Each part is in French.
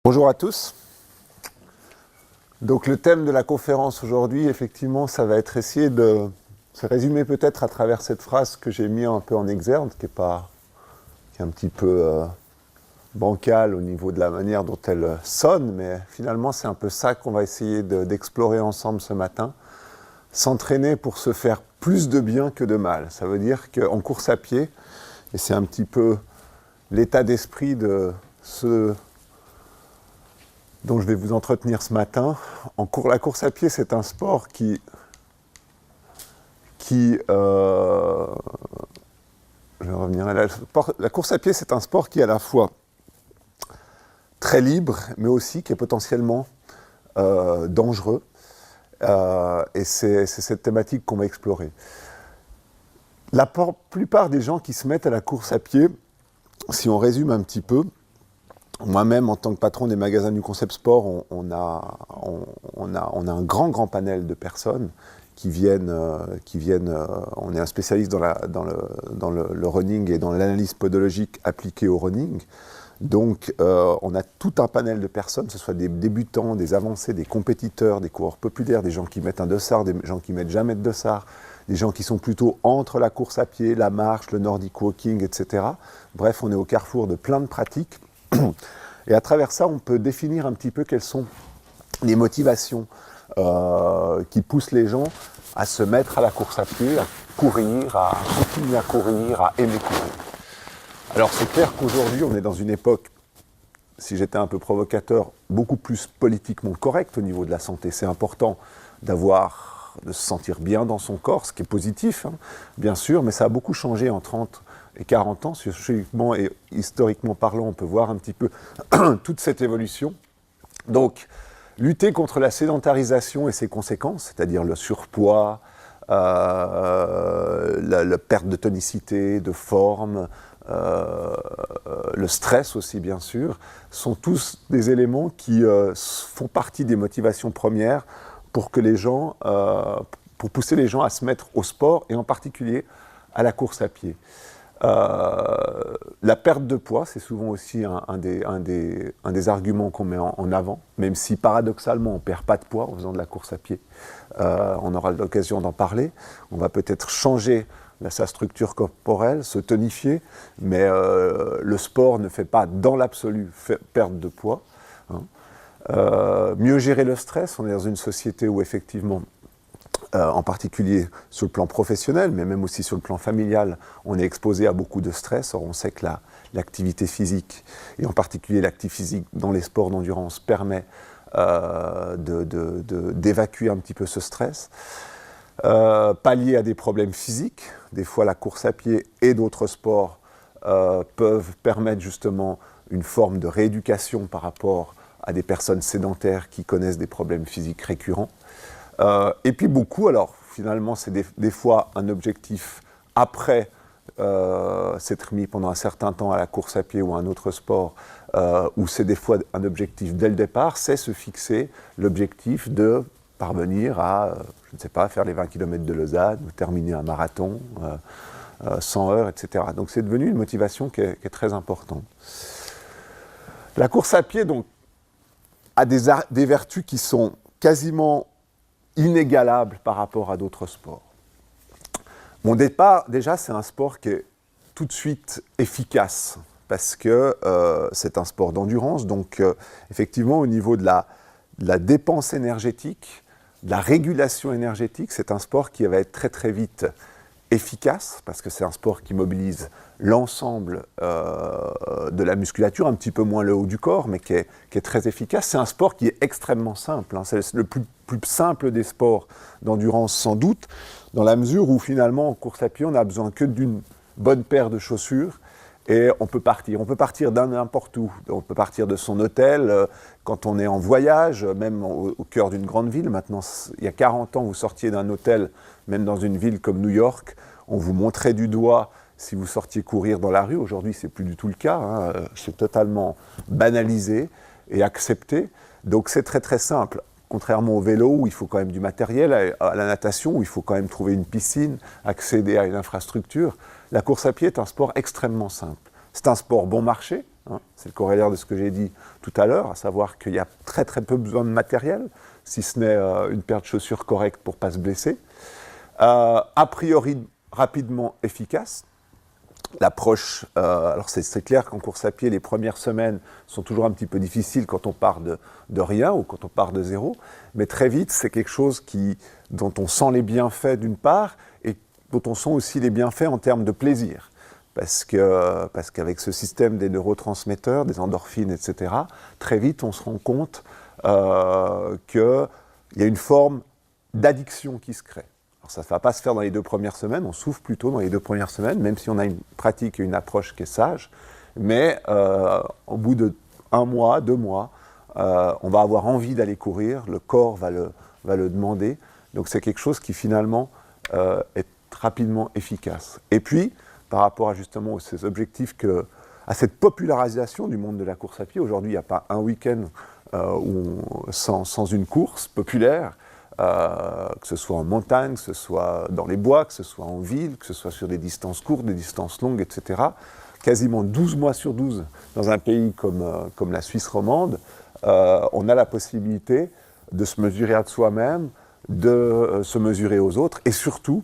Bonjour à tous. Donc le thème de la conférence aujourd'hui, effectivement, ça va être essayer de se résumer peut-être à travers cette phrase que j'ai mis un peu en exergue, qui est un petit peu bancale au niveau de la manière dont elle sonne, mais finalement c'est un peu ça qu'on va essayer d'explorer ensemble ce matin. S'entraîner pour se faire plus de bien que de mal. Ça veut dire qu'en course à pied, et c'est un petit peu l'état d'esprit de ce dont je vais vous entretenir ce matin. La course à pied, c'est un sport je vais revenir à la course à pied, c'est un sport qui est à la fois très libre, mais aussi qui est potentiellement dangereux. Et c'est cette thématique qu'on va explorer. La plupart des gens qui se mettent à la course à pied, si on résume un petit peu, moi-même, en tant que patron des magasins du Concept Sport, on a un grand panel de personnes qui viennent. On est un spécialiste dans le running et dans l'analyse podologique appliquée au running. Donc, on a tout un panel de personnes, que ce soit des débutants, des avancés, des compétiteurs, des coureurs populaires, des gens qui mettent un dossard, des gens qui mettent jamais de dossard, des gens qui sont plutôt entre la course à pied, la marche, le nordic walking, etc. Bref, on est au carrefour de plein de pratiques. Et à travers ça, on peut définir un petit peu quelles sont les motivations qui poussent les gens à se mettre à la course à pied, à courir, à continuer à courir, à aimer courir. Alors c'est clair qu'aujourd'hui, on est dans une époque, si j'étais un peu provocateur, beaucoup plus politiquement correcte au niveau de la santé. C'est important de se sentir bien dans son corps, ce qui est positif, hein, bien sûr, mais ça a beaucoup changé en 30 et 40 ans, sociologiquement et historiquement parlant, on peut voir un petit peu toute cette évolution. Donc, lutter contre la sédentarisation et ses conséquences, c'est-à-dire le surpoids, la perte de tonicité, de forme, le stress aussi bien sûr, sont tous des éléments qui font partie des motivations premières pour que pour pousser les gens à se mettre au sport et en particulier à la course à pied. La perte de poids, c'est souvent aussi un des arguments qu'on met en avant, même si paradoxalement on ne perd pas de poids en faisant de la course à pied. On aura l'occasion d'en parler. On va peut-être changer sa structure corporelle, se tonifier, mais le sport ne fait pas dans l'absolu perdre de poids. Hein. Mieux gérer le stress, on est dans une société où effectivement en particulier sur le plan professionnel, mais même aussi sur le plan familial, on est exposé à beaucoup de stress. Or, on sait que l'activité physique, et en particulier l'activité physique dans les sports d'endurance, permet d'évacuer un petit peu ce stress. Pallier à des problèmes physiques. Des fois, la course à pied et d'autres sports peuvent permettre justement une forme de rééducation par rapport à des personnes sédentaires qui connaissent des problèmes physiques récurrents. Et puis beaucoup, alors finalement c'est des fois un objectif après s'être mis pendant un certain temps à la course à pied ou à un autre sport, ou c'est des fois un objectif dès le départ, c'est se fixer l'objectif de parvenir à, je ne sais pas, faire les 20 km de Lausanne, ou terminer un marathon, 100 heures, etc. Donc c'est devenu une motivation qui est très importante. La course à pied donc a des vertus qui sont quasiment inégalable par rapport à d'autres sports. Mon départ, déjà, c'est un sport qui est tout de suite efficace, parce que c'est un sport d'endurance, donc effectivement, au niveau de la dépense énergétique, de la régulation énergétique, c'est un sport qui va être très très vite efficace, parce que c'est un sport qui mobilise l'ensemble de la musculature, un petit peu moins le haut du corps, mais qui est très efficace. C'est un sport qui est extrêmement simple, hein. C'est le plus simple des sports d'endurance sans doute, dans la mesure où finalement en course à pied, on n'a besoin que d'une bonne paire de chaussures et on peut partir. On peut partir d'un n'importe où. On peut partir de son hôtel quand on est en voyage, même au cœur d'une grande ville. Maintenant, il y a 40 ans, vous sortiez d'un hôtel, même dans une ville comme New York, on vous montrait du doigt si vous sortiez courir dans la rue. Aujourd'hui, ce n'est plus du tout le cas, hein. C'est totalement banalisé et accepté. Donc c'est très très simple. Contrairement au vélo, où il faut quand même du matériel, à la natation, où il faut quand même trouver une piscine, accéder à une infrastructure, la course à pied est un sport extrêmement simple. C'est un sport bon marché, hein. C'est le corollaire de ce que j'ai dit tout à l'heure, à savoir qu'il y a très très peu besoin de matériel, si ce n'est une paire de chaussures correcte pour ne pas se blesser. A priori, rapidement efficace. L'approche, alors c'est clair qu'en course à pied, les premières semaines sont toujours un petit peu difficiles quand on part de rien ou quand on part de zéro, mais très vite, c'est quelque chose dont on sent les bienfaits d'une part et dont on sent aussi les bienfaits en termes de plaisir. Parce qu'avec ce système des neurotransmetteurs, des endorphines, etc., très vite, on se rend compte qu'il y a une forme d'addiction qui se crée. Alors ça ne va pas se faire dans les 2 premières semaines, on souffre plutôt dans les 2 premières semaines, même si on a une pratique et une approche qui est sage, mais au bout de 1 mois, 2 mois, on va avoir envie d'aller courir, le corps va le demander, donc c'est quelque chose qui finalement est rapidement efficace. Et puis, par rapport à justement ces objectifs, à cette popularisation du monde de la course à pied, aujourd'hui il n'y a pas un week-end sans une course populaire, que ce soit en montagne, que ce soit dans les bois, que ce soit en ville, que ce soit sur des distances courtes, des distances longues, etc. Quasiment 12 mois sur 12, dans un pays comme la Suisse romande, on a la possibilité de se mesurer à soi-même, de se mesurer aux autres, et surtout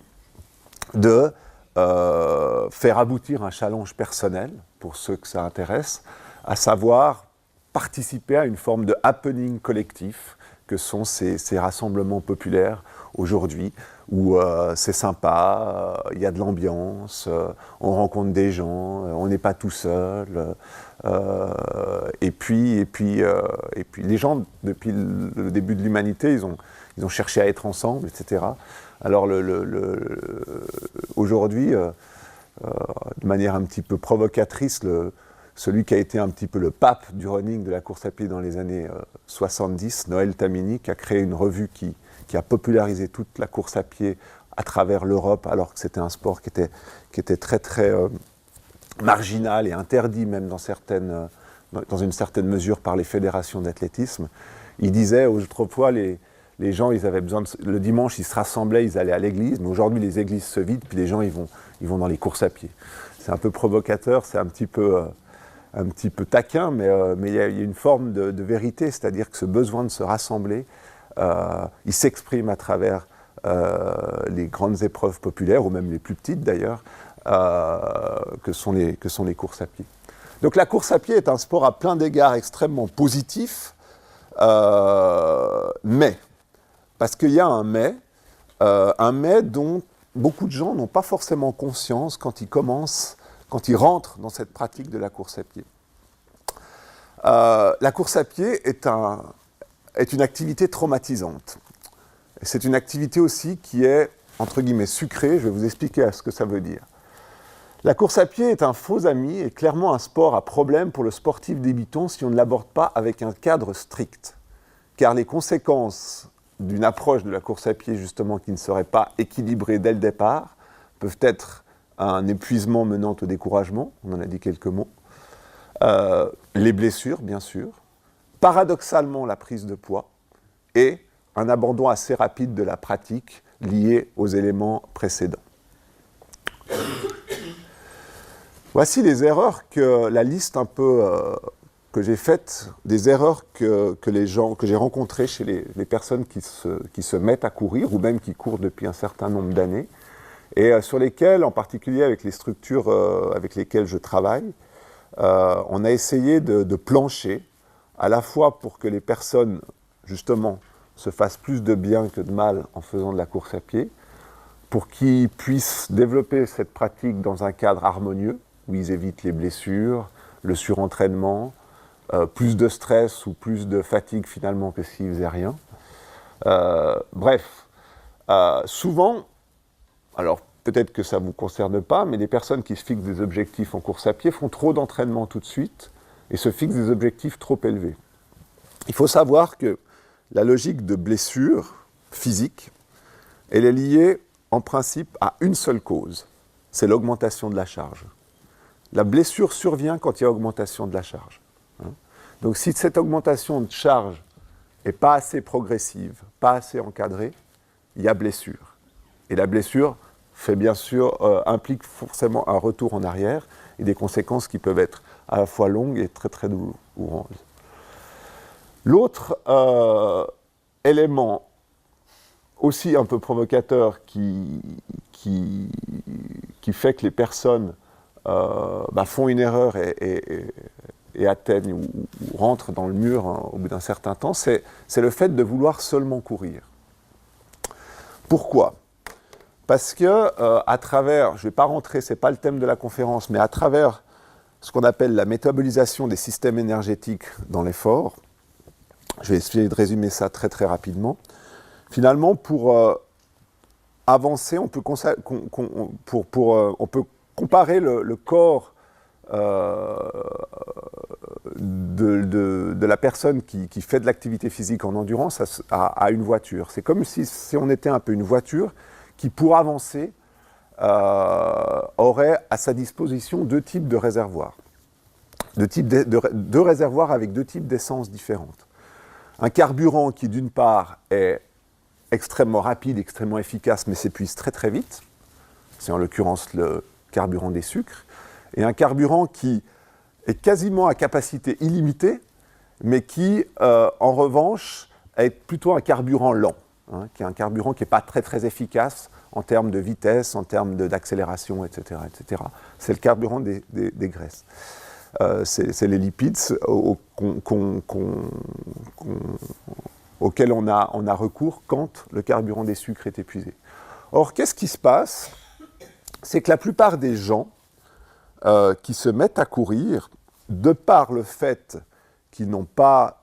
de faire aboutir un challenge personnel, pour ceux que ça intéresse, à savoir participer à une forme de happening collectif, que sont ces rassemblements populaires aujourd'hui, où c'est sympa, il y a de l'ambiance, on rencontre des gens, on n'est pas tout seul. Et puis les gens, depuis le début de l'humanité, ils ont cherché à être ensemble, etc. Alors aujourd'hui, de manière un petit peu provocatrice, celui qui a été un petit peu le pape du running, de la course à pied dans les années 70, Noël Tamini, qui a créé une revue qui a popularisé toute la course à pied à travers l'Europe, alors que c'était un sport qui était très très marginal et interdit même dans une certaine mesure par les fédérations d'athlétisme. Il disait autrefois les gens, ils avaient besoin le dimanche, ils se rassemblaient, ils allaient à l'église, mais aujourd'hui les églises se vident, puis les gens ils vont dans les courses à pied. C'est un peu provocateur, c'est un petit peu taquin, mais il y a une forme de vérité, c'est-à-dire que ce besoin de se rassembler, il s'exprime à travers les grandes épreuves populaires, ou même les plus petites d'ailleurs, que sont les courses à pied. Donc la course à pied est un sport à plein d'égards extrêmement positif, mais, parce qu'il y a un mais dont beaucoup de gens n'ont pas forcément conscience quand ils rentrent dans cette pratique de la course à pied. La course à pied est une activité traumatisante. C'est une activité aussi qui est, entre guillemets, sucrée. Je vais vous expliquer ce que ça veut dire. La course à pied est un faux ami et clairement un sport à problème pour le sportif débutant si on ne l'aborde pas avec un cadre strict. Car les conséquences d'une approche de la course à pied, justement, qui ne serait pas équilibrée dès le départ, peuvent être un épuisement menant au découragement, on en a dit quelques mots, les blessures, bien sûr, paradoxalement la prise de poids et un abandon assez rapide de la pratique lié aux éléments précédents. Voici les erreurs la liste un peu que j'ai faite, des erreurs que j'ai rencontrées chez les personnes qui se mettent à courir ou même qui courent depuis un certain nombre d'années et sur lesquelles, en particulier avec les structures avec lesquelles je travaille, on a essayé de plancher à la fois pour que les personnes, justement, se fassent plus de bien que de mal en faisant de la course à pied, pour qu'ils puissent développer cette pratique dans un cadre harmonieux, où ils évitent les blessures, le surentraînement, plus de stress ou plus de fatigue finalement que s'ils ne faisaient rien. Bref, souvent, alors peut-être que ça ne vous concerne pas, mais les personnes qui se fixent des objectifs en course à pied font trop d'entraînement tout de suite et se fixent des objectifs trop élevés. Il faut savoir que la logique de blessure physique, elle est liée en principe à une seule cause, c'est l'augmentation de la charge. La blessure survient quand il y a augmentation de la charge. Donc si cette augmentation de charge n'est pas assez progressive, pas assez encadrée, il y a blessure. Et la blessure implique forcément un retour en arrière. et des conséquences qui peuvent être à la fois longues et très très douloureuses. L'autre élément aussi un peu provocateur qui fait que les personnes font une erreur et atteignent ou rentrent dans le mur au bout d'un certain temps, c'est le fait de vouloir seulement courir. Pourquoi ? Parce que à travers, je ne vais pas rentrer, ce n'est pas le thème de la conférence, mais à travers ce qu'on appelle la métabolisation des systèmes énergétiques dans l'effort, je vais essayer de résumer ça très très rapidement. Finalement, pour avancer, on peut comparer le corps de la personne qui fait de l'activité physique en endurance à une voiture. C'est comme si on était un peu une voiture qui, pour avancer, aurait à sa disposition deux types de réservoirs. Deux réservoirs avec deux types d'essences différentes. Un carburant qui, d'une part, est extrêmement rapide, extrêmement efficace, mais s'épuise très très vite. C'est en l'occurrence le carburant des sucres. Et un carburant qui est quasiment à capacité illimitée, mais qui, en revanche, est plutôt un carburant lent, qui est un carburant qui n'est pas très très efficace en termes de vitesse, en termes d'accélération, etc., etc. C'est le carburant des graisses. C'est les lipides auxquels on a recours quand le carburant des sucres est épuisé. Or, qu'est-ce qui se passe ? C'est que la plupart des gens qui se mettent à courir, de par le fait qu'ils n'ont pas,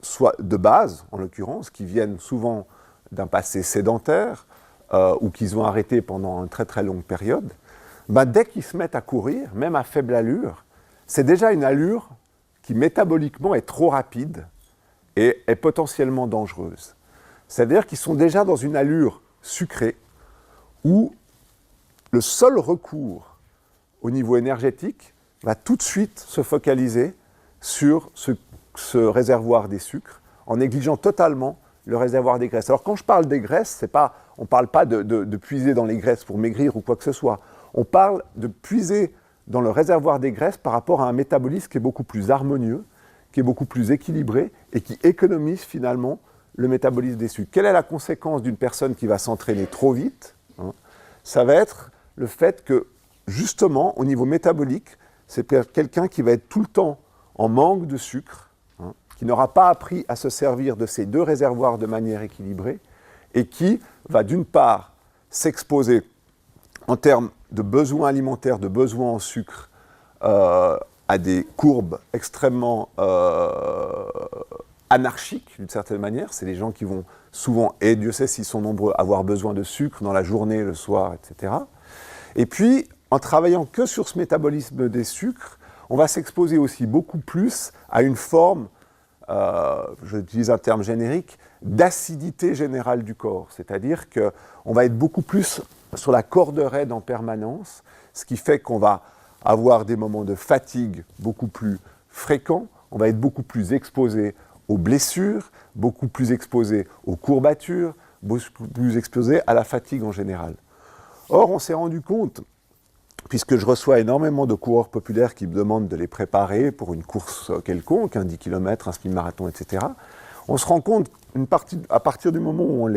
soit de base, en l'occurrence, qui viennent souvent d'un passé sédentaire, ou qu'ils ont arrêté pendant une très très longue période, dès qu'ils se mettent à courir, même à faible allure, c'est déjà une allure qui métaboliquement est trop rapide et est potentiellement dangereuse. C'est-à-dire qu'ils sont déjà dans une allure sucrée où le seul recours au niveau énergétique va tout de suite se focaliser sur ce réservoir des sucres en négligeant totalement le réservoir des graisses. Alors quand je parle des graisses, on ne parle pas de puiser dans les graisses pour maigrir ou quoi que ce soit. On parle de puiser dans le réservoir des graisses par rapport à un métabolisme qui est beaucoup plus harmonieux, qui est beaucoup plus équilibré et qui économise finalement le métabolisme des sucres. Quelle est la conséquence d'une personne qui va s'entraîner trop vite ? Ça va être le fait que, justement, au niveau métabolique, c'est quelqu'un qui va être tout le temps en manque de sucre, qui n'aura pas appris à se servir de ces deux réservoirs de manière équilibrée, et qui va d'une part s'exposer en termes de besoins alimentaires, de besoins en sucre, à des courbes extrêmement anarchiques, d'une certaine manière. C'est des gens qui vont souvent, et Dieu sait s'ils sont nombreux, avoir besoin de sucre dans la journée, le soir, etc. Et puis, en travaillant que sur ce métabolisme des sucres, on va s'exposer aussi beaucoup plus à une forme, j'utilise un terme générique, d'acidité générale du corps. C'est-à-dire qu'on va être beaucoup plus sur la corde raide en permanence, ce qui fait qu'on va avoir des moments de fatigue beaucoup plus fréquents, on va être beaucoup plus exposé aux blessures, beaucoup plus exposé aux courbatures, beaucoup plus exposé à la fatigue en général. Or, on s'est rendu compte, puisque je reçois énormément de coureurs populaires qui me demandent de les préparer pour une course quelconque, un 10 km, un semi-marathon, etc., on se rend compte, à partir du moment où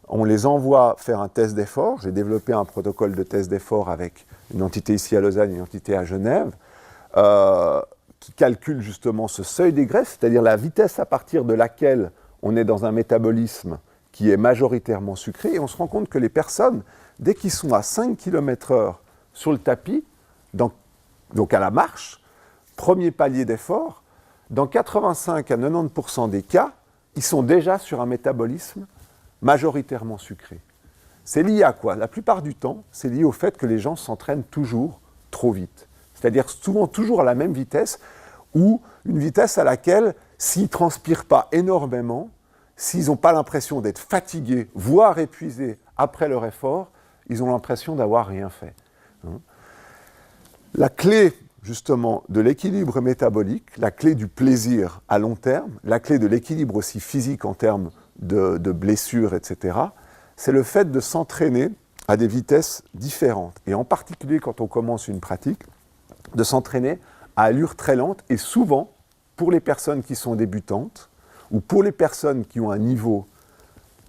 on les envoie faire un test d'effort, j'ai développé un protocole de test d'effort avec une entité ici à Lausanne et une entité à Genève, qui calcule justement ce seuil des graisses, c'est-à-dire la vitesse à partir de laquelle on est dans un métabolisme qui est majoritairement sucré, et on se rend compte que les personnes, dès qu'ils sont à 5 km/h sur le tapis, donc à la marche, premier palier d'effort, dans 85 à 90% des cas, ils sont déjà sur un métabolisme majoritairement sucré. C'est lié à quoi ? La plupart du temps, c'est lié au fait que les gens s'entraînent toujours trop vite. C'est-à-dire souvent toujours à la même vitesse, ou une vitesse à laquelle, s'ils ne transpirent pas énormément, s'ils n'ont pas l'impression d'être fatigués, voire épuisés après leur effort, ils ont l'impression d'avoir rien fait. La clé, justement, de l'équilibre métabolique, la clé du plaisir à long terme, la clé de l'équilibre aussi physique en termes de blessures, etc., c'est le fait de s'entraîner à des vitesses différentes. Et en particulier quand on commence une pratique, de s'entraîner à allure très lente et souvent, pour les personnes qui sont débutantes ou pour les personnes qui ont un niveau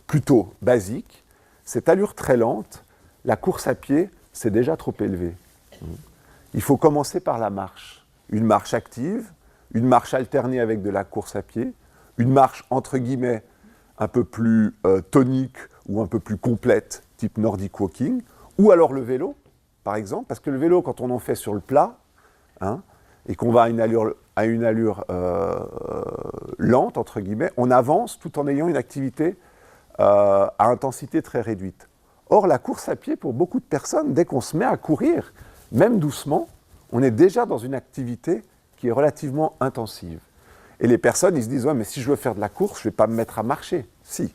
plutôt basique, cette allure très lente, la course à pied, c'est déjà trop élevé. Il faut commencer par la marche. Une marche active, une marche alternée avec de la course à pied, une marche entre guillemets un peu plus tonique ou un peu plus complète, type Nordic Walking, ou alors le vélo, par exemple, parce que le vélo, quand on en fait sur le plat, et qu'on va à une allure lente, entre guillemets, on avance tout en ayant une activité à intensité très réduite. Or, la course à pied, pour beaucoup de personnes, dès qu'on se met à courir, même doucement, on est déjà dans une activité qui est relativement intensive. Et les personnes, ils se disent « Ouais, mais si je veux faire de la course, je ne vais pas me mettre à marcher. » Si.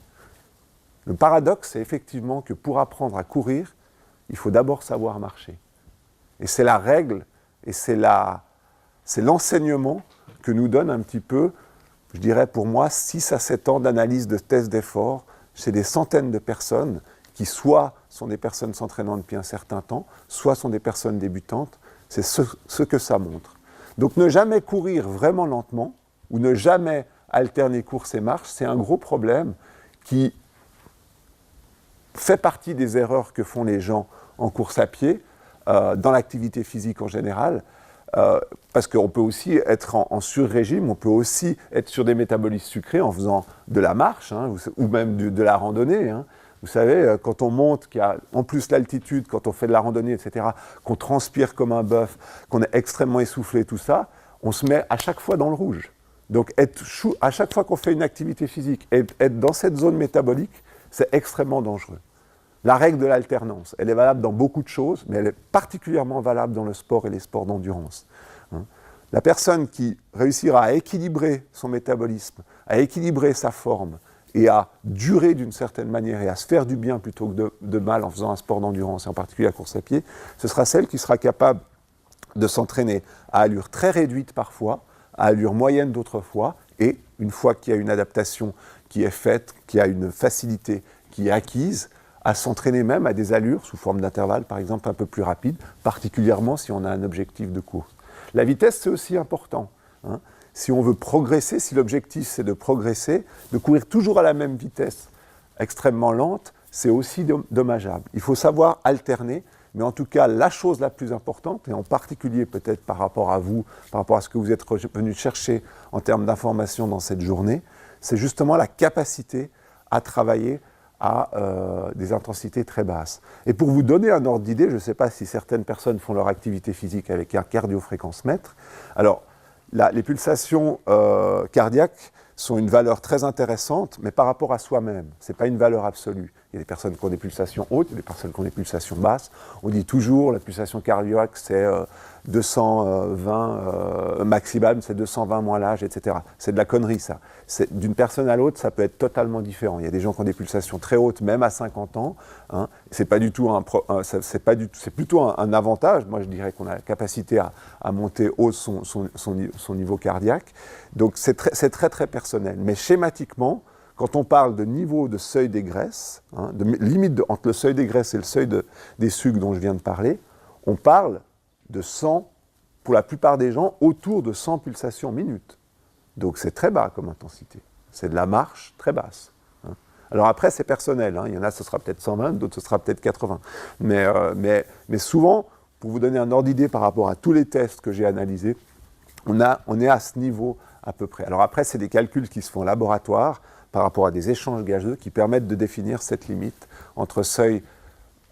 Le paradoxe, c'est effectivement que pour apprendre à courir, il faut d'abord savoir marcher. Et c'est la règle, et c'est l'enseignement que nous donne un petit peu, je dirais pour moi, 6 à 7 ans d'analyse de tests d'effort chez des centaines de personnes qui soit sont des personnes s'entraînant depuis un certain temps, soit sont des personnes débutantes. C'est ce que ça montre. Donc ne jamais courir vraiment lentement, ou ne jamais alterner course et marche, c'est un gros problème qui fait partie des erreurs que font les gens en course à pied, dans l'activité physique en général, parce qu'on peut aussi être en sur-régime, on peut aussi être sur des métabolismes sucrés en faisant de la marche, ou même de la randonnée. Vous savez, quand on monte, qu'il y a en plus l'altitude, quand on fait de la randonnée, etc., qu'on transpire comme un bœuf, qu'on est extrêmement essoufflé, tout ça, on se met à chaque fois dans le rouge. Donc à chaque fois qu'on fait une activité physique, être dans cette zone métabolique, c'est extrêmement dangereux. La règle de l'alternance, elle est valable dans beaucoup de choses, mais elle est particulièrement valable dans le sport et les sports d'endurance. La personne qui réussira à équilibrer son métabolisme, à équilibrer sa forme, et à durer d'une certaine manière et à se faire du bien plutôt que de mal en faisant un sport d'endurance, et en particulier la course à pied, ce sera celle qui sera capable de s'entraîner à allure très réduite parfois, à allure moyenne d'autres fois, et une fois qu'il y a une adaptation qui est faite, qu'il y a une facilité qui est acquise, à s'entraîner même à des allures, sous forme d'intervalle par exemple, un peu plus rapides, particulièrement si on a un objectif de course. La vitesse, c'est aussi important. Si on veut progresser, si l'objectif c'est de progresser, de courir toujours à la même vitesse extrêmement lente, c'est aussi dommageable. Il faut savoir alterner, mais en tout cas, la chose la plus importante, et en particulier peut-être par rapport à vous, par rapport à ce que vous êtes venu chercher en termes d'information dans cette journée, c'est justement la capacité à travailler à des intensités très basses. Et pour vous donner un ordre d'idée, je ne sais pas si certaines personnes font leur activité physique avec un cardiofréquencemètre. Alors, les pulsations cardiaques sont une valeur très intéressante, mais par rapport à soi-même. Ce n'est pas une valeur absolue. Il y a des personnes qui ont des pulsations hautes, il y a des personnes qui ont des pulsations basses. On dit toujours la pulsation cardiaque, c'est 220 maximum, c'est 220 moins l'âge, etc. C'est de la connerie, ça. D'une personne à l'autre, ça peut être totalement différent. Il y a des gens qui ont des pulsations très hautes, même à 50 ans. C'est pas du tout c'est plutôt un avantage. Moi, je dirais qu'on a la capacité à monter haut son niveau cardiaque. Donc, c'est très, très personnel. Mais schématiquement, quand on parle de niveau de seuil des graisses, de limite entre le seuil des graisses et le seuil des sucres dont je viens de parler, on parle de 100, pour la plupart des gens, autour de 100 pulsations minutes. Donc c'est très bas comme intensité. C'est de la marche très basse. Alors après, c'est personnel. Il y en a, ce sera peut-être 120, d'autres, ce sera peut-être 80. Mais souvent, pour vous donner un ordre d'idée par rapport à tous les tests que j'ai analysés, on est à ce niveau à peu près. Alors après, c'est des calculs qui se font en laboratoire par rapport à des échanges gazeux qui permettent de définir cette limite entre seuil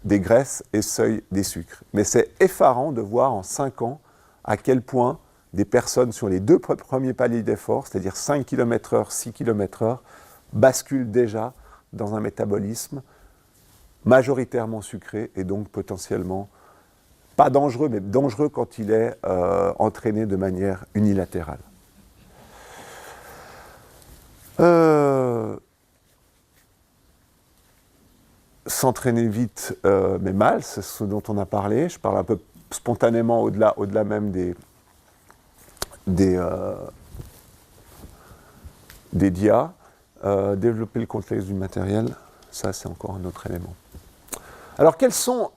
des graisses et seuil des sucres. Mais c'est effarant de voir en 5 ans à quel point des personnes sur les 2 premiers paliers d'effort, c'est-à-dire 5 km/h, 6 km/h, basculent déjà dans un métabolisme majoritairement sucré et donc potentiellement pas dangereux, mais dangereux quand il est entraîné de manière unilatérale. S'entraîner vite mais mal, c'est ce dont on a parlé. Je parle un peu spontanément au-delà même des dias. Développer le contexte du matériel, ça c'est encore un autre élément. Alors, quels sont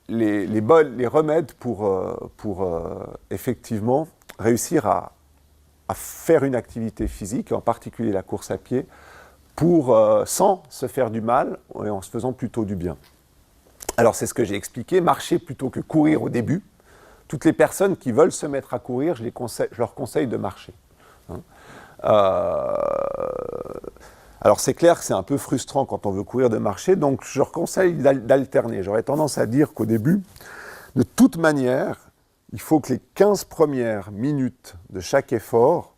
les remèdes pour effectivement réussir à faire une activité physique, en particulier la course à pied, sans se faire du mal et en se faisant plutôt du bien? Alors, c'est ce que j'ai expliqué, marcher plutôt que courir au début. Toutes les personnes qui veulent se mettre à courir, je leur conseille de marcher. Hein. Alors c'est clair que c'est un peu frustrant quand on veut courir de marcher, donc je leur conseille d'alterner. J'aurais tendance à dire qu'au début, de toute manière, il faut que les 15 premières minutes de chaque effort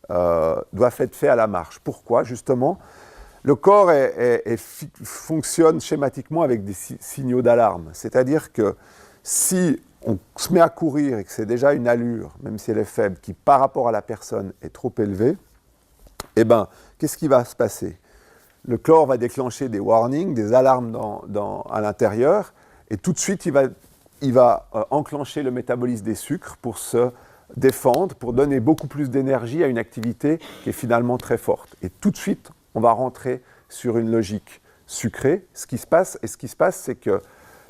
doivent être faits à la marche. Pourquoi? Justement, le corps fonctionne schématiquement avec des signaux d'alarme. C'est-à-dire que si on se met à courir et que c'est déjà une allure, même si elle est faible, qui par rapport à la personne est trop élevée, eh bien, qu'est-ce qui va se passer? Le corps va déclencher des warnings, des alarmes à l'intérieur, et tout de suite, il va enclencher le métabolisme des sucres pour se défendre, pour donner beaucoup plus d'énergie à une activité qui est finalement très forte. Et tout de suite, on va rentrer sur une logique sucrée. Ce qui se passe, c'est que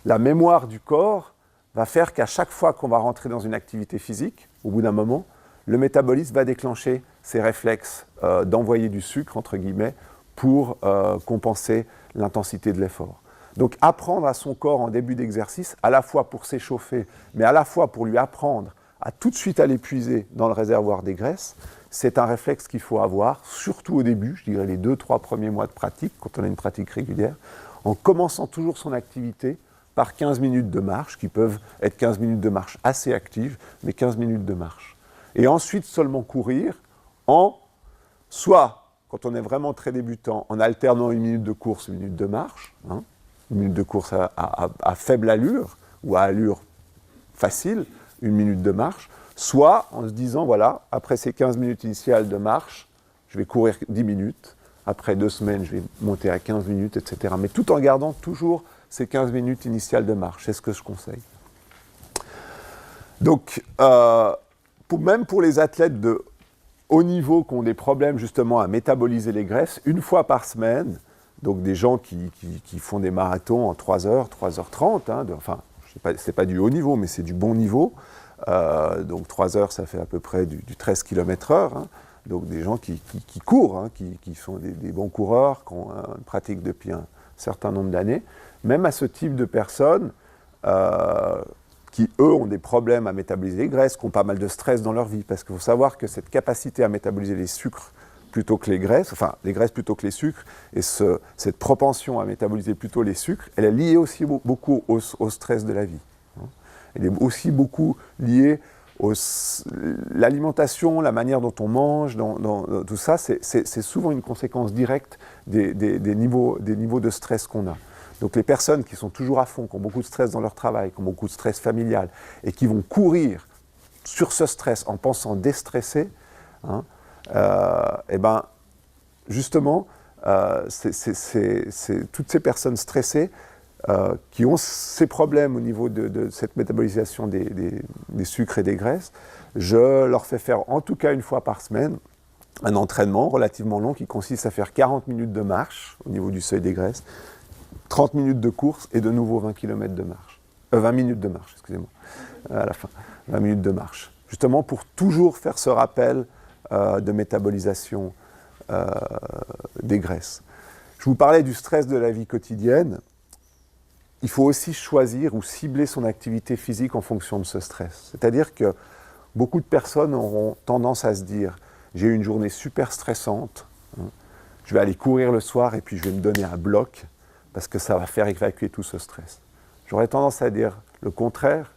la mémoire du corps va faire qu'à chaque fois qu'on va rentrer dans une activité physique, au bout d'un moment, le métabolisme va déclencher ses réflexes d'envoyer du sucre, entre guillemets, pour compenser l'intensité de l'effort. Donc apprendre à son corps en début d'exercice, à la fois pour s'échauffer, mais à la fois pour lui apprendre à tout de suite aller puiser dans le réservoir des graisses, c'est un réflexe qu'il faut avoir, surtout au début, je dirais les 2-3 premiers mois de pratique, quand on a une pratique régulière, en commençant toujours son activité par 15 minutes de marche, qui peuvent être 15 minutes de marche assez actives, mais 15 minutes de marche. Et ensuite seulement courir soit, quand on est vraiment très débutant, en alternant une minute de course, une minute de marche, hein, une minute de course à faible allure, ou à allure facile, une minute de marche, soit en se disant, voilà, après ces 15 minutes initiales de marche, je vais courir 10 minutes, après 2 semaines, je vais monter à 15 minutes, etc. Mais tout en gardant toujours ces 15 minutes initiales de marche, c'est ce que je conseille. Donc, même pour les athlètes de haut niveau qui ont des problèmes justement à métaboliser les graisses, une fois par semaine, donc des gens qui font des marathons en 3 heures, 3h30, hein, enfin, c'est pas du haut niveau, mais c'est du bon niveau. Donc 3 heures, ça fait à peu près du 13 km/h. Hein, donc des gens qui courent, hein, qui sont des bons coureurs, qui ont une pratique depuis un certain nombre d'années. Même à ce type de personnes qui, eux, ont des problèmes à métaboliser les graisses, qui ont pas mal de stress dans leur vie. Parce qu'il faut savoir que cette capacité à métaboliser les sucres plutôt que les graisses, enfin les graisses plutôt que les sucres, et cette propension à métaboliser plutôt les sucres, elle est liée aussi beaucoup au stress de la vie. Elle est aussi beaucoup liée à l'alimentation, la manière dont on mange, dans tout ça, c'est souvent une conséquence directe des niveaux de stress qu'on a. Donc les personnes qui sont toujours à fond, qui ont beaucoup de stress dans leur travail, qui ont beaucoup de stress familial, et qui vont courir sur ce stress en pensant déstresser, hein, et ben justement, c'est toutes ces personnes stressées qui ont ces problèmes au niveau de cette métabolisation des sucres et des graisses, je leur fais faire en tout cas une fois par semaine un entraînement relativement long qui consiste à faire 40 minutes de marche au niveau du seuil des graisses, 30 minutes de course et de nouveau 20 km de marche. 20 minutes de marche, excusez-moi, à la fin. 20 minutes de marche. Justement pour toujours faire ce rappel de métabolisation des graisses. Je vous parlais du stress de la vie quotidienne. Il faut aussi choisir ou cibler son activité physique en fonction de ce stress. C'est-à-dire que beaucoup de personnes auront tendance à se dire « j'ai eu une journée super stressante, hein, je vais aller courir le soir et puis je vais me donner un bloc parce que ça va faire évacuer tout ce stress ». J'aurais tendance à dire le contraire.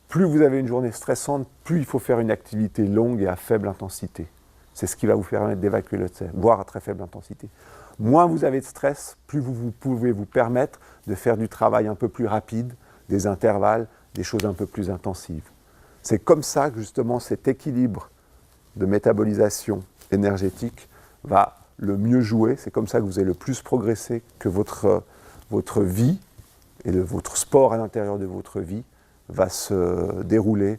Plus vous avez une journée stressante, plus il faut faire une activité longue et à faible intensité. C'est ce qui va vous permettre d'évacuer le stress, voire à très faible intensité. Moins vous avez de stress, plus vous pouvez vous permettre de faire du travail un peu plus rapide, des intervalles, des choses un peu plus intensives. C'est comme ça que justement cet équilibre de métabolisation énergétique va le mieux jouer. C'est comme ça que vous allez le plus progresser, que votre vie et votre sport à l'intérieur de votre vie va se dérouler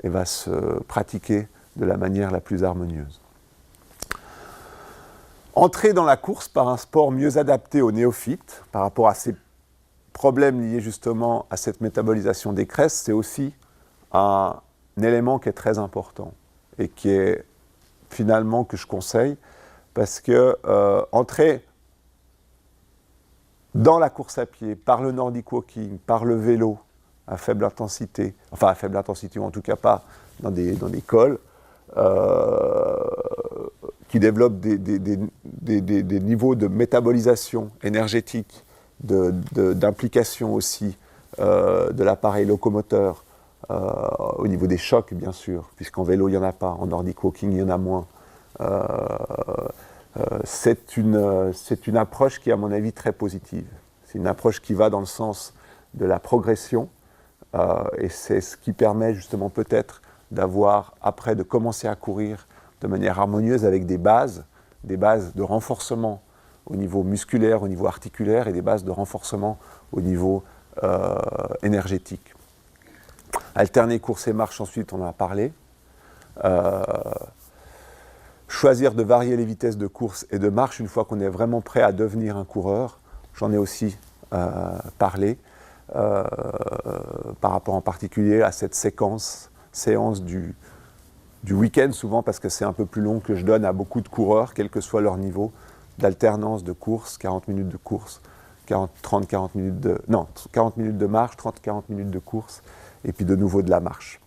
et va se pratiquer de la manière la plus harmonieuse. Entrer dans la course par un sport mieux adapté aux néophytes par rapport à ces problème lié justement à cette métabolisation des graisses, c'est aussi un élément qui est très important et qui est finalement que je conseille parce que entrer dans la course à pied, par le Nordic Walking, par le vélo à faible intensité, enfin à faible intensité ou en tout cas pas dans des cols, qui développent des niveaux de métabolisation énergétique, d'implication aussi de l'appareil locomoteur, au niveau des chocs bien sûr, puisqu'en vélo il n'y en a pas, en Nordic Walking il y en a moins. C'est une approche qui est à mon avis très positive. C'est une approche qui va dans le sens de la progression et c'est ce qui permet justement peut-être d'avoir, après, de commencer à courir de manière harmonieuse avec des bases de renforcement au niveau musculaire, au niveau articulaire et des bases de renforcement au niveau énergétique. Alterner course et marche, ensuite, on en a parlé. Choisir de varier les vitesses de course et de marche une fois qu'on est vraiment prêt à devenir un coureur. J'en ai aussi parlé, par rapport en particulier à cette séance du week-end, souvent parce que c'est un peu plus long, que je donne à beaucoup de coureurs, quel que soit leur niveau, d'alternance de course, 40 minutes de course, 40 minutes de marche, 30-40 minutes de course, et puis de nouveau de la marche.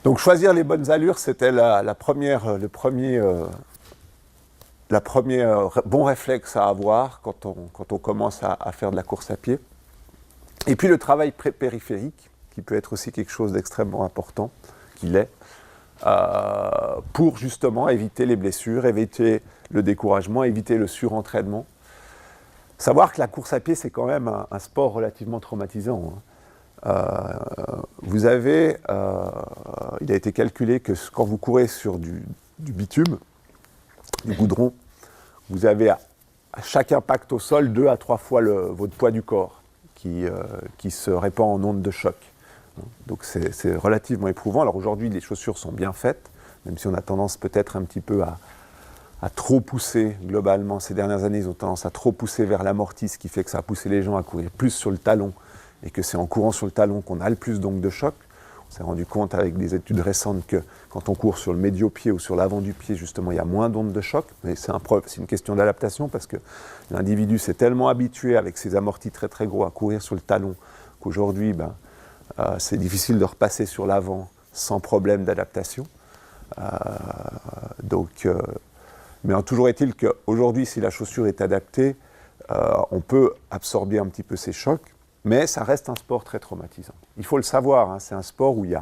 Donc choisir les bonnes allures, c'était le premier bon réflexe à avoir quand on commence à faire de la course à pied. Et puis le travail périphérique, qui peut être aussi quelque chose d'extrêmement important, qu'il est, pour justement éviter les blessures, éviter le découragement, éviter le surentraînement. Savoir que la course à pied, c'est quand même un sport relativement traumatisant. Il a été calculé que quand vous courez sur du bitume, du goudron, vous avez à chaque impact au sol 2 à 3 fois votre poids du corps qui se répand en ondes de choc. Donc c'est relativement éprouvant. Alors aujourd'hui, les chaussures sont bien faites, même si on a tendance peut-être un petit peu à trop pousser globalement. Ces dernières années, ils ont tendance à trop pousser vers l'amorti, ce qui fait que ça a poussé les gens à courir plus sur le talon et que c'est en courant sur le talon qu'on a le plus d'ondes de choc. On s'est rendu compte avec des études récentes que quand on court sur le médio-pied ou sur l'avant du pied, justement, il y a moins d'ondes de choc. Mais c'est une question d'adaptation parce que l'individu s'est tellement habitué avec ses amortis très très gros à courir sur le talon qu'aujourd'hui, c'est difficile de repasser sur l'avant sans problème d'adaptation. Mais toujours est-il qu'aujourd'hui, si la chaussure est adaptée, on peut absorber un petit peu ces chocs. Mais ça reste un sport très traumatisant. Il faut le savoir, c'est un sport où il y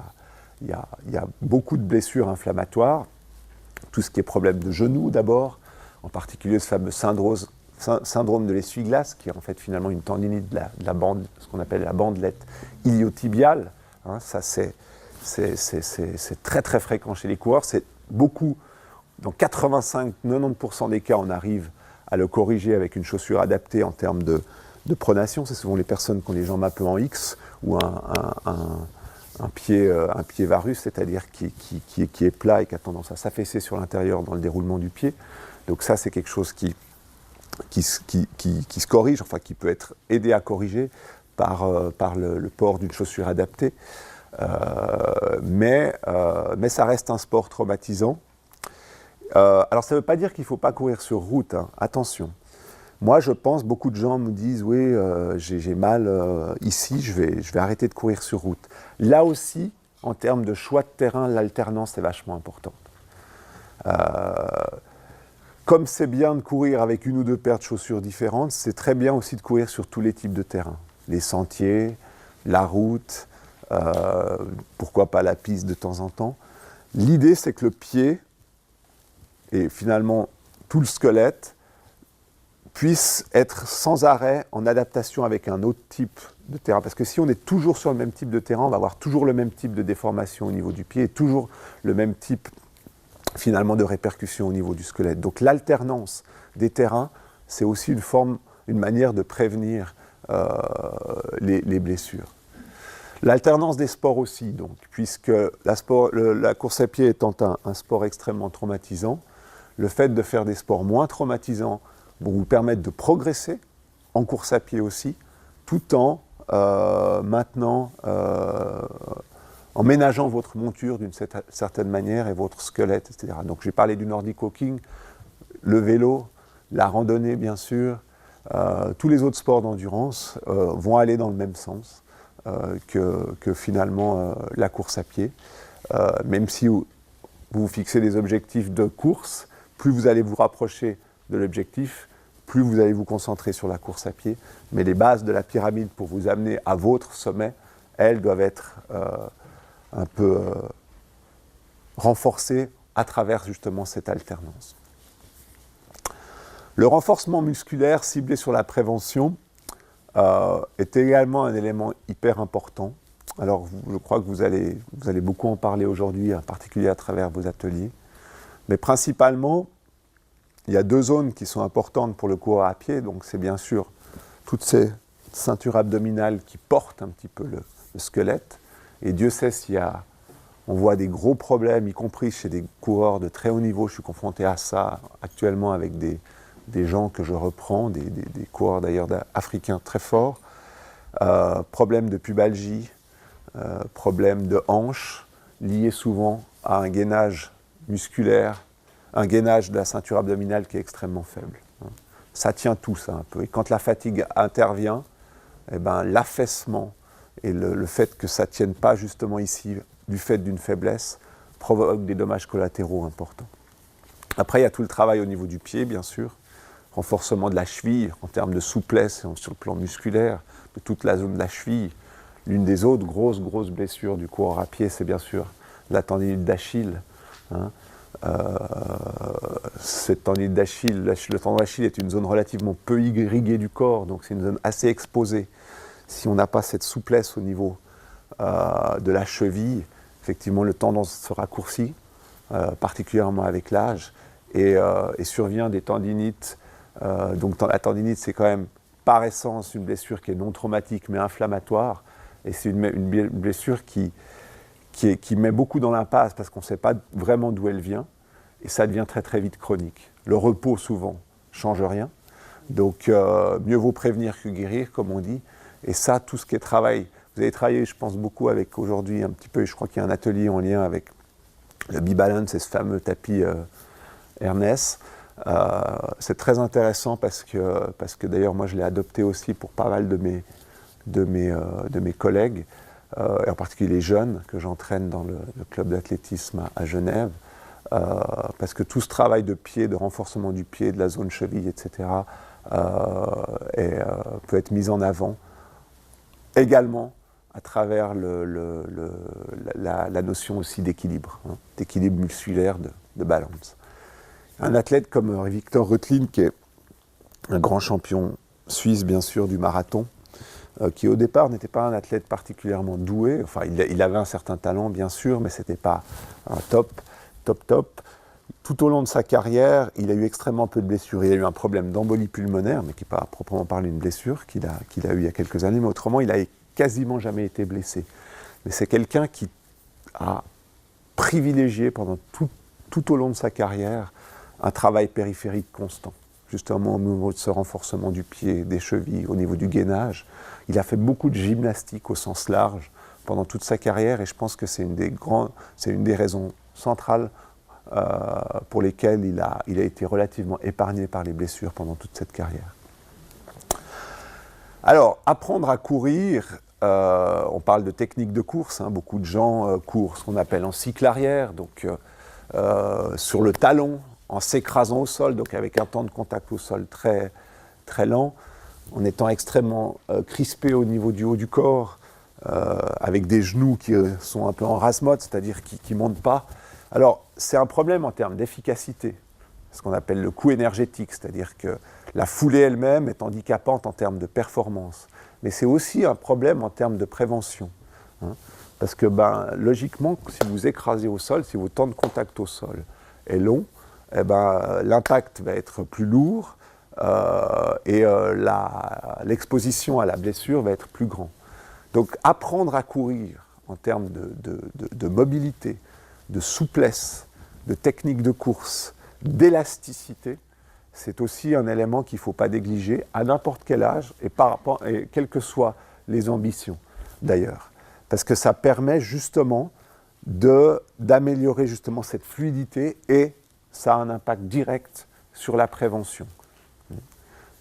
a beaucoup de blessures inflammatoires, tout ce qui est problème de genou d'abord, en particulier ce fameux syndrome de l'essuie-glace, qui est en fait finalement une tendinite de la bande, ce qu'on appelle la bandelette iliotibiale. Ça c'est très très fréquent chez les coureurs. C'est beaucoup, dans 85-90% des cas, on arrive à le corriger avec une chaussure adaptée en termes de pronation. C'est souvent les personnes qui ont les jambes un peu en X ou un pied varus, c'est-à-dire qui est plat et qui a tendance à s'affaisser sur l'intérieur dans le déroulement du pied. Donc ça, c'est quelque chose qui se corrige, enfin qui peut être aidé à corriger par le port d'une chaussure adaptée. Mais ça reste un sport traumatisant. Alors ça ne veut pas dire qu'il ne faut pas courir sur route, attention. Moi, je pense, beaucoup de gens me disent « Oui, j'ai mal ici, je vais arrêter de courir sur route ». Là aussi, en termes de choix de terrain, l'alternance est vachement importante. Comme c'est bien de courir avec une ou deux paires de chaussures différentes, c'est très bien aussi de courir sur tous les types de terrains. Les sentiers, la route, pourquoi pas la piste de temps en temps. L'idée, c'est que le pied et finalement tout le squelette puisse être sans arrêt en adaptation avec un autre type de terrain. Parce que si on est toujours sur le même type de terrain, on va avoir toujours le même type de déformation au niveau du pied et toujours le même type finalement de répercussion au niveau du squelette. Donc l'alternance des terrains, c'est aussi une manière de prévenir les blessures. L'alternance des sports aussi, donc, puisque la course à pied étant un sport extrêmement traumatisant, le fait de faire des sports moins traumatisants vont vous permettre de progresser en course à pied aussi, tout en maintenant en ménageant votre monture d'une certaine manière et votre squelette, etc. Donc j'ai parlé du Nordic Walking, le vélo, la randonnée bien sûr, tous les autres sports d'endurance vont aller dans le même sens que finalement la course à pied. Même si vous vous fixez des objectifs de course, plus vous allez vous rapprocher de l'objectif, plus vous allez vous concentrer sur la course à pied. Mais les bases de la pyramide pour vous amener à votre sommet, elles doivent être un peu renforcées à travers justement cette alternance. Le renforcement musculaire ciblé sur la prévention est également un élément hyper important. Alors, je crois que vous allez beaucoup en parler aujourd'hui, en particulier à travers vos ateliers. Mais principalement, il y a 2 zones qui sont importantes pour le coureur à pied. Donc, c'est bien sûr toutes ces ceintures abdominales qui portent un petit peu le squelette. Et Dieu sait on voit des gros problèmes, y compris chez des coureurs de très haut niveau. Je suis confronté à ça actuellement avec des gens que je reprends, des coureurs d'ailleurs africains très forts. Problèmes de pubalgie, problèmes de hanches, liés souvent à un gainage musculaire, un gainage de la ceinture abdominale qui est extrêmement faible. Ça tient tout ça un peu. Et quand la fatigue intervient, eh ben, l'affaissement et le fait que ça ne tienne pas justement ici, du fait d'une faiblesse, provoque des dommages collatéraux importants. Après, il y a tout le travail au niveau du pied, bien sûr. Renforcement de la cheville en termes de souplesse sur le plan musculaire, de toute la zone de la cheville. L'une des autres grosses blessures du coureur à pied, c'est bien sûr la tendinite d'Achille. Cette tendinite d'Achille, le tendon d'Achille est une zone relativement peu irriguée du corps, donc c'est une zone assez exposée. Si on n'a pas cette souplesse au niveau de la cheville, effectivement le tendon se raccourcit, particulièrement avec l'âge, et survient des tendinites. Donc la tendinite, c'est quand même par essence une blessure qui est non traumatique mais inflammatoire, et c'est une blessure qui met beaucoup dans l'impasse parce qu'on ne sait pas vraiment d'où elle vient, et ça devient très très vite chronique. Le repos souvent ne change rien, donc mieux vaut prévenir que guérir, comme on dit, et ça, tout ce qui est travail, vous avez travaillé, je pense, beaucoup avec aujourd'hui un petit peu, je crois qu'il y a un atelier en lien avec le B-Balance et ce fameux tapis Ernest. C'est très intéressant parce que d'ailleurs moi je l'ai adopté aussi pour pas mal de mes collègues, et en particulier les jeunes que j'entraîne dans le club d'athlétisme à Genève, parce que tout ce travail de pied, de renforcement du pied, de la zone cheville, etc., peut être mis en avant également à travers la notion aussi d'équilibre, d'équilibre musculaire, de balance. Un athlète comme Victor Reutlin, qui est un grand champion suisse, bien sûr, du marathon, qui au départ n'était pas un athlète particulièrement doué. Enfin, il avait un certain talent, bien sûr, mais ce n'était pas un top. Tout au long de sa carrière, il a eu extrêmement peu de blessures. Il a eu un problème d'embolie pulmonaire, mais qui n'est pas à proprement parler une blessure, qu'il a eu il y a quelques années, mais autrement, il n'a quasiment jamais été blessé. Mais c'est quelqu'un qui a privilégié pendant tout au long de sa carrière un travail périphérique constant, justement au niveau de ce renforcement du pied, des chevilles, au niveau du gainage. Il a fait beaucoup de gymnastique au sens large pendant toute sa carrière, et je pense que c'est une des raisons centrales pour lesquelles il a été relativement épargné par les blessures pendant toute cette carrière. Alors, apprendre à courir, on parle de technique de course, beaucoup de gens courent ce qu'on appelle en cycle arrière, donc sur le talon, en s'écrasant au sol, donc avec un temps de contact au sol très, très lent, en étant extrêmement crispé au niveau du haut du corps, avec des genoux qui sont un peu en rase-mode, c'est-à-dire qui ne montent pas. Alors, c'est un problème en termes d'efficacité, ce qu'on appelle le coût énergétique, c'est-à-dire que la foulée elle-même est handicapante en termes de performance. Mais c'est aussi un problème en termes de prévention. Parce que, logiquement, si vous écrasez au sol, si votre temps de contact au sol est long, l'impact va être plus lourd et l'exposition à la blessure va être plus grande. Donc, apprendre à courir en termes de mobilité, de souplesse, de technique de course, d'élasticité, c'est aussi un élément qu'il ne faut pas négliger à n'importe quel âge et quelles que soient les ambitions d'ailleurs. Parce que ça permet justement d'améliorer justement cette fluidité et ça a un impact direct sur la prévention.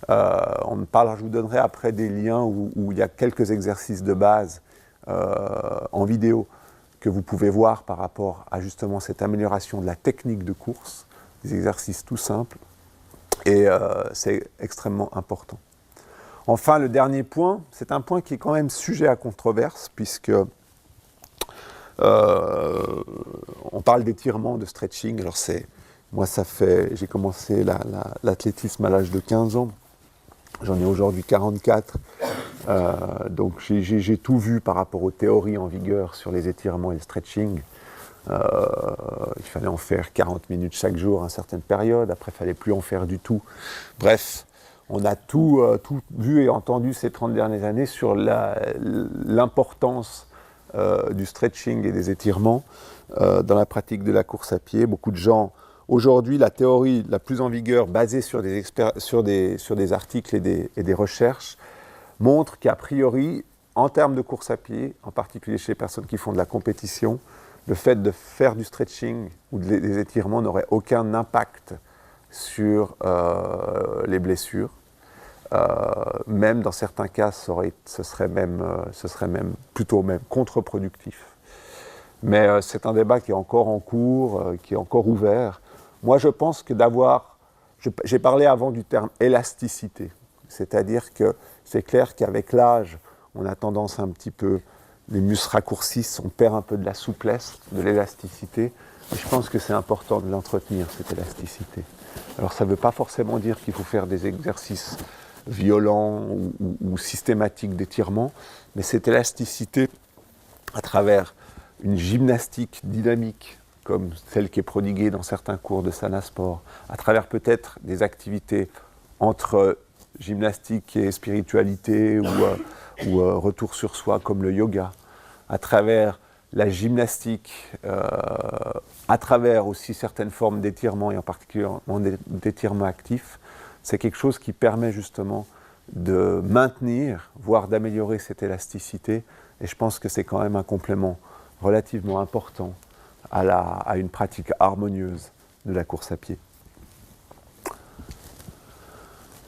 Je vous donnerai après des liens où il y a quelques exercices de base en vidéo que vous pouvez voir par rapport à justement cette amélioration de la technique de course, des exercices tout simples, et c'est extrêmement important. Enfin, le dernier point, c'est un point qui est quand même sujet à controverse, puisque on parle d'étirement, de stretching. Alors j'ai commencé l'athlétisme à l'âge de 15 ans, j'en ai aujourd'hui 44, donc j'ai tout vu par rapport aux théories en vigueur sur les étirements et le stretching. Il fallait en faire 40 minutes chaque jour à une certaine période, après il ne fallait plus en faire du tout. Bref, on a tout vu et entendu ces 30 dernières années sur l'importance du stretching et des étirements dans la pratique de la course à pied. Beaucoup de gens, aujourd'hui, la théorie la plus en vigueur, basée sur des articles et des recherches, montre qu'a priori, en termes de course à pied, en particulier chez les personnes qui font de la compétition, le fait de faire du stretching ou des étirements n'aurait aucun impact sur les blessures. Même dans certains cas, ce serait même plutôt contre-productif. Mais c'est un débat qui est encore en cours, qui est encore ouvert. Moi, je pense que j'ai parlé avant du terme élasticité, c'est-à-dire que c'est clair qu'avec l'âge, on a tendance un petit peu, les muscles raccourcissent, on perd un peu de la souplesse, de l'élasticité. Et je pense que c'est important de l'entretenir, cette élasticité. Alors ça ne veut pas forcément dire qu'il faut faire des exercices violents ou systématiques d'étirement, mais cette élasticité, à travers une gymnastique dynamique, comme celle qui est prodiguée dans certains cours de Sana Sport, à travers peut-être des activités entre gymnastique et spiritualité ou retour sur soi comme le yoga, à travers la gymnastique, à travers aussi certaines formes d'étirement et en particulier d'étirement actif, c'est quelque chose qui permet justement de maintenir, voire d'améliorer cette élasticité, et je pense que c'est quand même un complément relativement important à une pratique harmonieuse de la course à pied.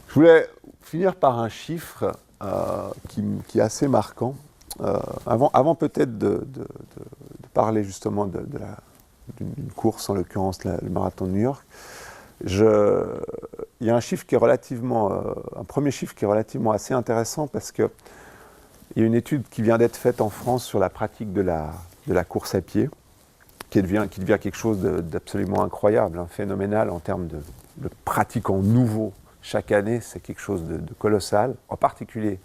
Je voulais finir par un chiffre qui est assez marquant. Avant peut-être de parler justement d'une course, en l'occurrence le marathon de New York, il y a un chiffre qui est un premier chiffre qui est relativement assez intéressant parce qu'il y a une étude qui vient d'être faite en France sur la pratique de la course à pied, qui devient quelque chose d'absolument incroyable, phénoménal en termes de pratiquants nouveaux chaque année. C'est quelque chose de colossal, en particulier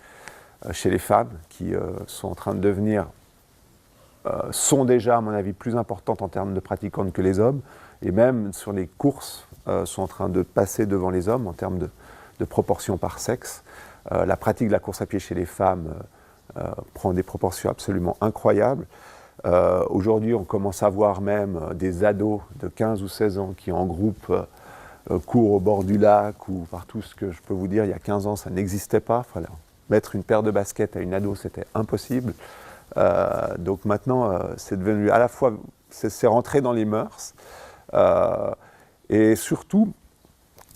chez les femmes qui sont en train de devenir, sont déjà à mon avis plus importantes en termes de pratiquantes que les hommes, et même sur les courses sont en train de passer devant les hommes en termes de proportion par sexe. La pratique de la course à pied chez les femmes prend des proportions absolument incroyables. Aujourd'hui, on commence à voir même des ados de 15 ou 16 ans qui en groupe courent au bord du lac ou partout. Ce que je peux vous dire, il y a 15 ans, ça n'existait pas. Fallait mettre une paire de baskets à une ado, c'était impossible. Donc maintenant, c'est devenu à la fois, c'est rentré dans les mœurs. Et surtout,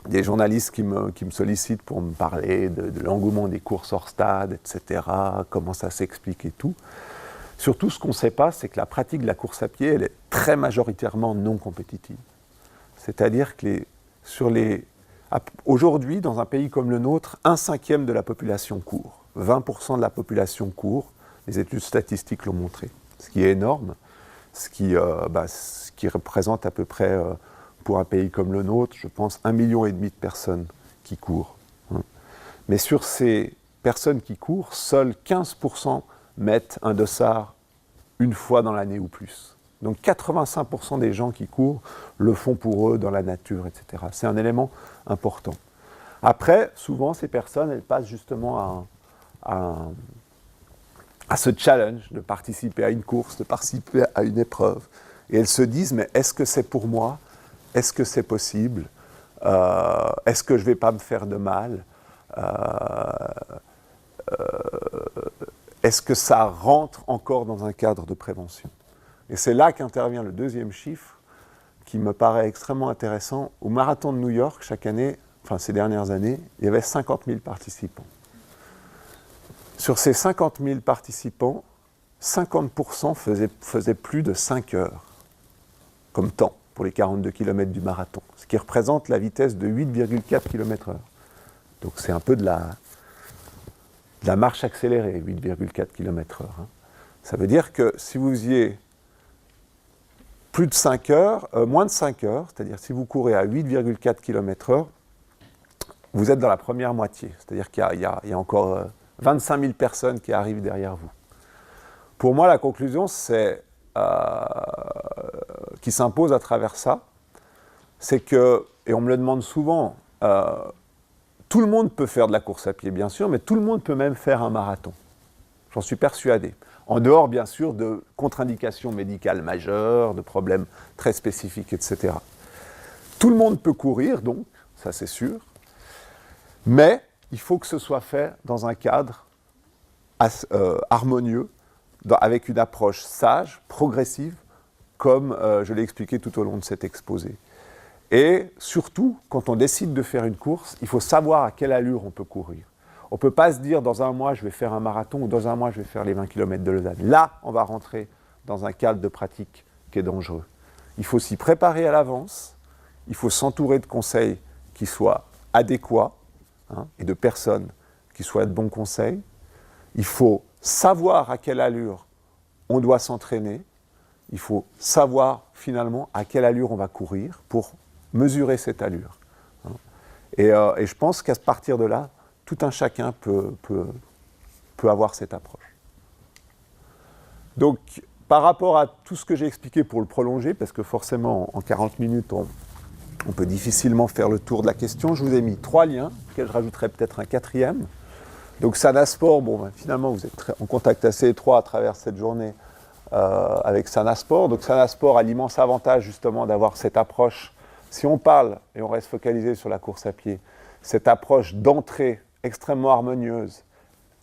des journalistes qui me sollicitent pour me parler de l'engouement des courses hors stade, etc., comment ça s'explique et tout. Surtout, ce qu'on ne sait pas, c'est que la pratique de la course à pied, elle est très majoritairement non compétitive. C'est-à-dire que aujourd'hui, dans un pays comme le nôtre, 1/5 de la population court. 20% de la population court, les études statistiques l'ont montré. Ce qui est énorme, ce qui représente à peu près, pour un pays comme le nôtre, je pense, 1,5 million de personnes qui courent. Mais sur ces personnes qui courent, seuls 15% mettent un dossard une fois dans l'année ou plus. Donc 85% des gens qui courent le font pour eux dans la nature, etc. C'est un élément important. Après, souvent, ces personnes, elles passent justement à ce challenge de participer à une course, de participer à une épreuve. Et elles se disent, mais est-ce que c'est pour moi ? Est-ce que c'est possible ? Est-ce que je ne vais pas me faire de mal? Est-ce que ça rentre encore dans un cadre de prévention? Et c'est là qu'intervient le deuxième chiffre qui me paraît extrêmement intéressant. Au marathon de New York, chaque année, enfin ces dernières années, il y avait 50 000 participants. Sur ces 50 000 participants, 50% faisaient plus de 5 heures comme temps pour les 42 km du marathon, ce qui représente la vitesse de 8,4 km/h. Donc c'est un peu de la marche accélérée, 8,4 km/h. Ça veut dire que si vous faisiez plus de 5 heures, moins de 5 heures, c'est-à-dire si vous courez à 8,4 km/h, vous êtes dans la première moitié. C'est-à-dire qu'il y a encore 25 000 personnes qui arrivent derrière vous. Pour moi, la conclusion, qui s'impose à travers ça, c'est que, et on me le demande souvent, tout le monde peut faire de la course à pied, bien sûr, mais tout le monde peut même faire un marathon. J'en suis persuadé. En dehors, bien sûr, de contre-indications médicales majeures, de problèmes très spécifiques, etc. Tout le monde peut courir, donc, ça c'est sûr, mais il faut que ce soit fait dans un cadre harmonieux, avec une approche sage, progressive, comme je l'ai expliqué tout au long de cet exposé. Et surtout, quand on décide de faire une course, il faut savoir à quelle allure on peut courir. On ne peut pas se dire, dans un mois, je vais faire un marathon, ou dans un mois, je vais faire les 20 km de Lausanne. Là, on va rentrer dans un cadre de pratique qui est dangereux. Il faut s'y préparer à l'avance, il faut s'entourer de conseils qui soient adéquats, et de personnes qui soient de bons conseils. Il faut savoir à quelle allure on doit s'entraîner. Il faut savoir, finalement, à quelle allure on va courir pour mesurer cette allure. Et je pense qu'à partir de là, tout un chacun peut avoir cette approche. Donc, par rapport à tout ce que j'ai expliqué pour le prolonger, parce que forcément, en 40 minutes, on peut difficilement faire le tour de la question, je vous ai mis 3 liens, auxquels je rajouterai peut-être un 4e. Donc, Sanasport, finalement, vous êtes en contact assez étroit à travers cette journée avec Sanasport. Donc, Sanasport a l'immense avantage, justement, d'avoir cette approche. Si on parle, et on reste focalisé sur la course à pied, cette approche d'entrée extrêmement harmonieuse,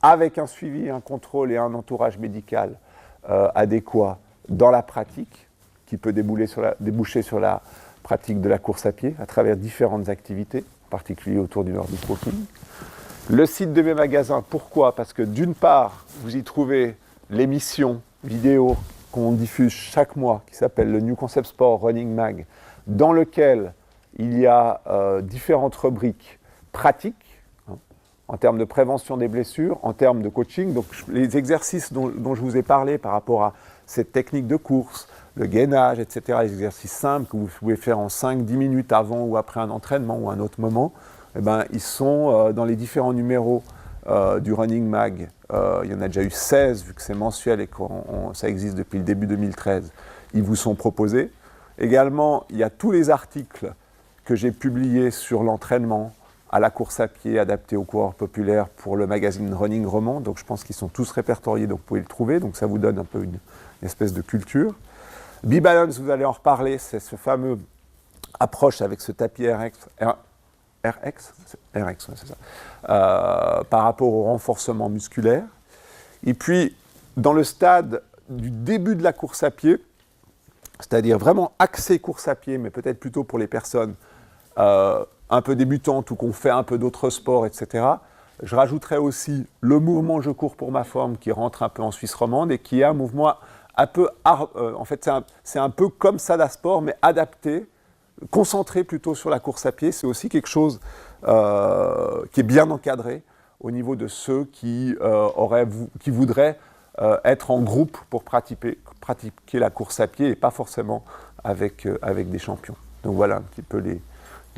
avec un suivi, un contrôle et un entourage médical adéquat dans la pratique, qui peut déboucher sur la pratique de la course à pied à travers différentes activités, en particulier autour du Nordic Walking. Le site de mes magasins, pourquoi? Parce que d'une part, vous y trouvez l'émission vidéo qu'on diffuse chaque mois, qui s'appelle le New Concept Sport Running Mag, dans lequel il y a différentes rubriques pratiques, en termes de prévention des blessures, en termes de coaching. Donc les exercices dont je vous ai parlé par rapport à cette technique de course, le gainage, etc., les exercices simples que vous pouvez faire en 5-10 minutes avant ou après un entraînement ou un autre moment, ils sont dans les différents numéros du Running Mag. Il y en a déjà eu 16, vu que c'est mensuel et que ça existe depuis le début 2013. Ils vous sont proposés. Également, il y a tous les articles que j'ai publiés sur l'entraînement à la course à pied adaptée aux coureurs populaires pour le magazine Running Roman. Donc je pense qu'ils sont tous répertoriés, donc vous pouvez le trouver. Donc ça vous donne un peu une espèce de culture. B-Balance, vous allez en reparler, c'est ce fameux approche avec ce tapis RX, c'est ça, par rapport au renforcement musculaire. Et puis, dans le stade du début de la course à pied, c'est-à-dire vraiment axé course à pied, mais peut-être plutôt pour les personnes un peu débutantes ou qu'on fait un peu d'autres sports, etc. Je rajouterai aussi le mouvement Je cours pour ma forme qui rentre un peu en Suisse romande et qui est un mouvement un peu, en fait c'est un peu comme Sanasport, mais adapté, concentré plutôt sur la course à pied. C'est aussi quelque chose qui est bien encadré au niveau de ceux qui voudraient être en groupe pour pratiquer la course à pied et pas forcément avec des champions. Donc voilà un petit peu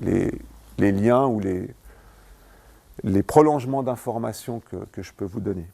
les liens ou les prolongements d'informations que je peux vous donner.